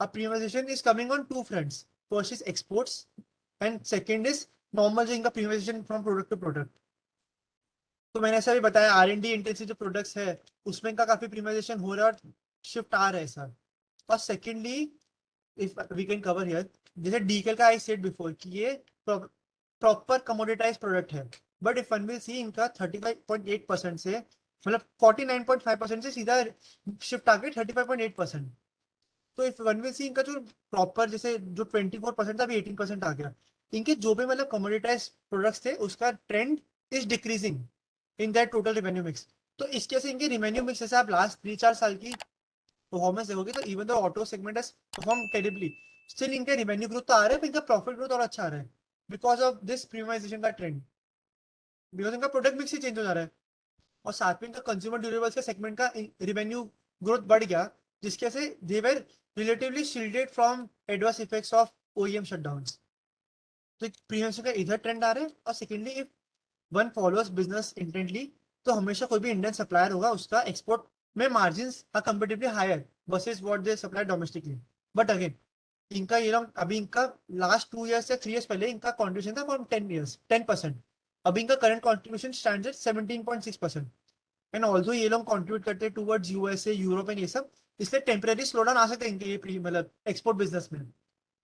a premiumization is coming on two fronts. First is exports and second is normal जो इनका premiumization from product to product. तो मैंने ऐसा भी बताया R&D इंटेंसिव जो प्रोडक्ट्स है उसमें इनका काफी प्रीमियमाइजेशन हो रहा है और शिफ्ट आ रहा है सर. और secondly if we can cover here, जैसे डीकेल का आई सेड बिफोर कि ये प्रॉपर कमोडिटाइज प्रोडक्ट है, but if one will see इनका 35.8% से मतलब 49.5% से सीधा शिफ्ट आ गई 35.8%. तो इफ वन विल सी इनका जो प्रॉपर जैसे जो 24% था अभी 18% आ गया. इनके जो भी मतलब कमोडिटाइज प्रोडक्ट्स थे उसका trend is decreasing in that total revenue mix. तो इसके से इनकी रिवेन्यू मिक्स जैसे आप लास्ट 3-4 साल की परफॉर्मेंस देखोगे तो even the auto segment has perform terribly, still इनका रिवेन्यू ग्रोथ तो आ रहा है पर इनका प्रॉफिट ग्रोथ और अच्छा आ रहा है बिकॉज ऑफ दिस प्रीमियमाइजेशन का ट्रेंड, बिकॉज इनका प्रोडक्ट मिक्स ही चेंज हो जा रहा है. और साथ में इनका कंज्यूमर ड्यूरेबल्स का सेगमेंट का रिवेन्यू ग्रोथ बढ़ गया जिसके से they were relatively shielded from adverse effects of OEM shutdowns. तो प्रीमियम का इधर ट्रेंड आ रहा है. और secondly if one followers business intently तो हमेशा कोई भी इंडियन सप्लायर होगा उसका एक्सपोर्ट में margin are competitively higher versus what they supply domestically. But again इनका ये लोग अभी इनका लास्ट 2 ईयर्स या 3 ईयर्स पहले इनका कॉन्ट्रीब्यूशन था फ्रॉम 10%. अभी इनका current contribution stands eight 17.6%. And also ये लोग कंट्रीब्यूट करते हैं टुवर्ड्स यूएसए यूरोप एंड ये सब, इसलिए टेम्पररी स्लोडाउन आ सकते हैं इनके ये मतलब एक्सपोर्ट बिजनेस में.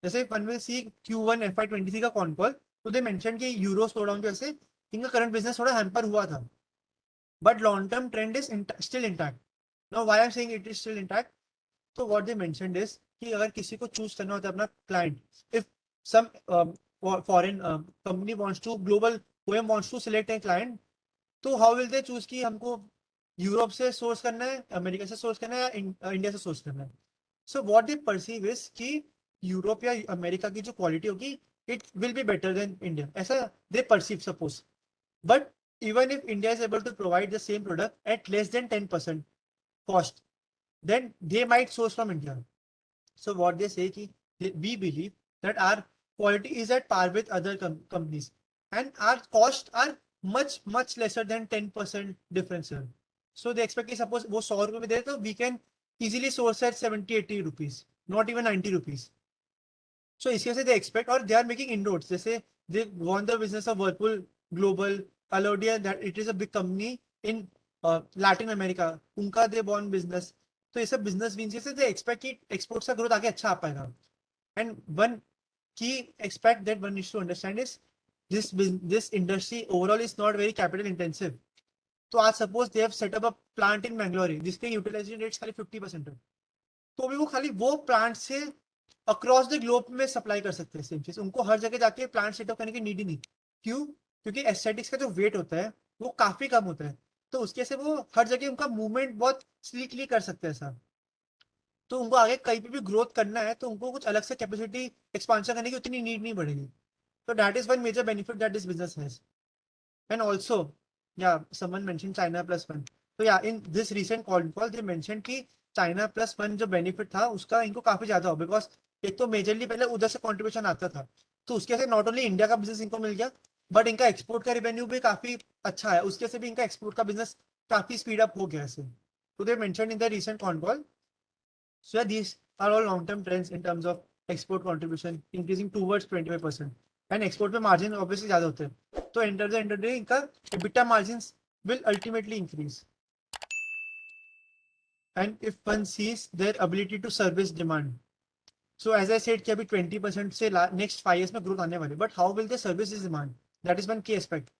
जैसे one will C Q1 FY23 का कॉन कॉल तो दे मेंशन कि यूरो स्लोडाउन की वजह से इनका करंट बिजनेस थोड़ा हैम्पर हुआ था, but long term trend is still intact. Now why I am saying it is still intact, तो व्हाट दे मेंशनड इज कि अगर किसी को चूज करना होता है अपना client, if some foreign company wants to global OEM wants to select a client, तो हाउ विल दे चूज कि हमको यूरोप से सोर्स करना है, अमेरिका से सोर्स करना है या इंडिया से सोर्स करना है. So what they perceive is कि यूरोप या अमेरिका की जो क्वालिटी होगी it will be better than India, ऐसा they perceive suppose. But even if India is able to provide the same product at less than 10% cost, then they might source from India. So what they say ki we believe that our quality is at par with other companies and our costs are much lesser than 10% differential. So they expect कि suppose वो 100 रुपए में दे तो we can easily source at 70-80 rupees, not even 90 rupees. So इसके से they expect और they are making inroads. जैसे they won the business of Whirlpool Global, Alodia, that it is a big company in Latin America. उनका they won business. तो ये सब business wins से they expect कि exports का growth आगे अच्छा आ पाएगा. And one key aspect that one needs to understand is this industry overall is not very capital intensive. तो आज suppose they have set up a plant in Bangalore जिसके utilization rates खाली 50% है, तो भी वो खाली वो प्लांट से अक्रॉस द ग्लोब में सप्लाई कर सकते हैं सेम चीज. उनको हर जगह जाके प्लांट सेटअप करने की नीड ही नहीं. क्यों? क्योंकि एस्थेटिक्स का जो वेट होता है वो काफी कम होता है, तो उसके से वो हर जगह उनका मूवमेंट बहुत स्लीकली कर सकते हैं सर. तो उनको आगे कहीं पे भी ग्रोथ करना है तो उनको कुछ अलग से कैपेसिटी एक्सपांशन करने की उतनी नीड नहीं पड़ेगी. तो that is one major benefit that this business has. And also या समवन मेंशन China+1. तो या in this recent call they mention कि China+1 जो बेनिफिट था उसका इनको काफी ज्यादा हो, बिकॉज एक तो मेजरली पहले उधर से कॉन्ट्रीब्यूशन आता था, तो उसके से नॉट ओनली इंडिया का बिजनेस इनको मिल गया बट इनका एक्सपोर्ट का रेवेन्यू भी काफी अच्छा है, उसके से भी इनका एक्सपोर्ट का बिजनेस काफी स्पीड अप हो गया है. तो they mention in the recent con call. So yeah, these are all long-term trends in terms of export contribution increasing towards 25%. And export पे margin obviously ज़्यादा होते हैं. तो end of the day इनका EBITDA margins will ultimately increase. And if one sees their ability to service demand. So as I said कि अभी 20% से next 5 years में growth आने वाली. But how will they service this demand? That is one key aspect.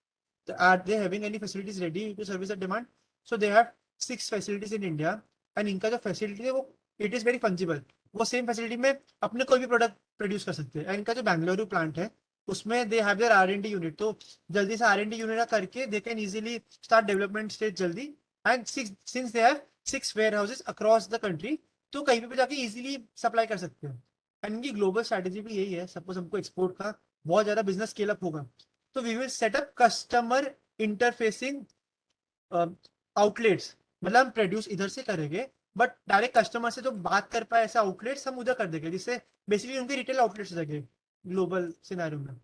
Are they having any facilities ready to service the demand? So they have 6 facilities in India. And इनका जो facility है वो it is very fungible. वो same facility में अपने कोई भी product produce कर सकते हैं. इनका जो बेंगलुरु प्लांट है उसमें they have their R&D unit, तो जल्दी से R&D यूनिट करके they can easily start development stage जल्दी. And since they have 6 warehouses across the country, तो कहीं पे भी जाके इजीली सप्लाई कर सकते हैं. एंड इनकी ग्लोबल स्ट्रेटेजी भी यही है. सपोज हमको एक्सपोर्ट का बहुत ज्यादा बिजनेस स्केल अप होगा तो we will setup customer interfacing outlets. मतलब हम प्रोड्यूस इधर से करेंगे बट डायरेक्ट कस्टमर से जो बात कर पाए ऐसे आउटलेट्स हम उधर कर देंगे जिससे बेसिकली उनके रिटेल आउटलेट्स हो जाएंगे ग्लोबल सिनेरियो में.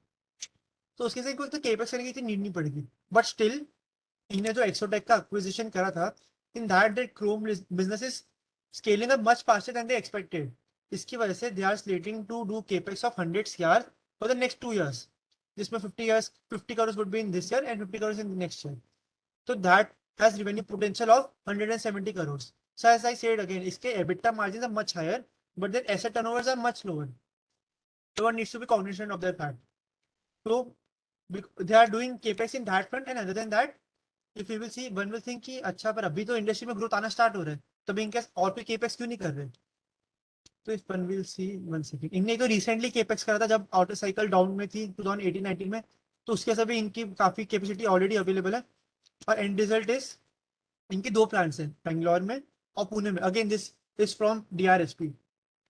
तो उसके से कोई तो केपेक्स करने की इतनी नीड नहीं पड़ेगी. बट स्टिल इन्हें जो एक्सोटेक का एक्विजिशन करा था in that chrome business is scaling up much faster than they expected. इसकी वजह से they are slating to do capex of 100 CR for the next 2 years, जिसमें 50 crores would be in this year and 50 crores in the next year. So that has revenue potential of 170 crores. So as I said again, इसके EBITDA margins are much higher, but their asset turnovers are much lower. So one needs to be cognizant of that fact. So they are doing capex in that front, and other than that, if you will see, one will think कि अच्छा पर अभी तो industry में growth आना start हो रहा है, तभी इनके और कोई केपेक्स क्यों नहीं कर रहे? तो if one will C one second, इनने तो रिसेंटली केपेक्स करा था जब ऑटो साइकिल डाउन में थी 2018-19 में, तो उसके से भी इनकी काफी कैपेसिटी ऑलरेडी अवेलेबल है। और एंड रिजल्ट इज इनकी 2 प्लांट्स हैं, बेंगलोर में और पुणे में। Again this is from DRSP।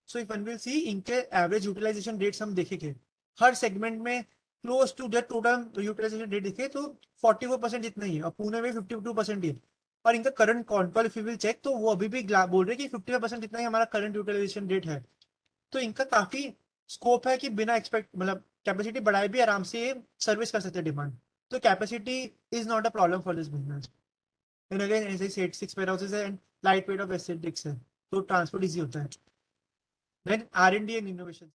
So if one will see इनके एवरेज यूटिलाइजेशन रेट्स हम देखेंगे हर सेगमेंट में close to that total utilization rate देखे तो 44% जितना ही है, और पुणे में 52% ही है। और इनका current control if you will check तो वो अभी भी बोल रहे हैं कि 55% जितना ही हमारा करंट यूटिलाइजेशन रेट है। तो इनका काफी स्कोप है कि बिना एक्सपेक्ट मतलब कैपेसिटी बढ़ाए भी आराम से सर्विस कर सकते हैं डिमांड। तो capacity is not a problem for this business. And again as I said 6 warehouses है and light weight of aesthetics है, तो ट्रांसपोर्ट इजी होता है। Then R&D and innovation.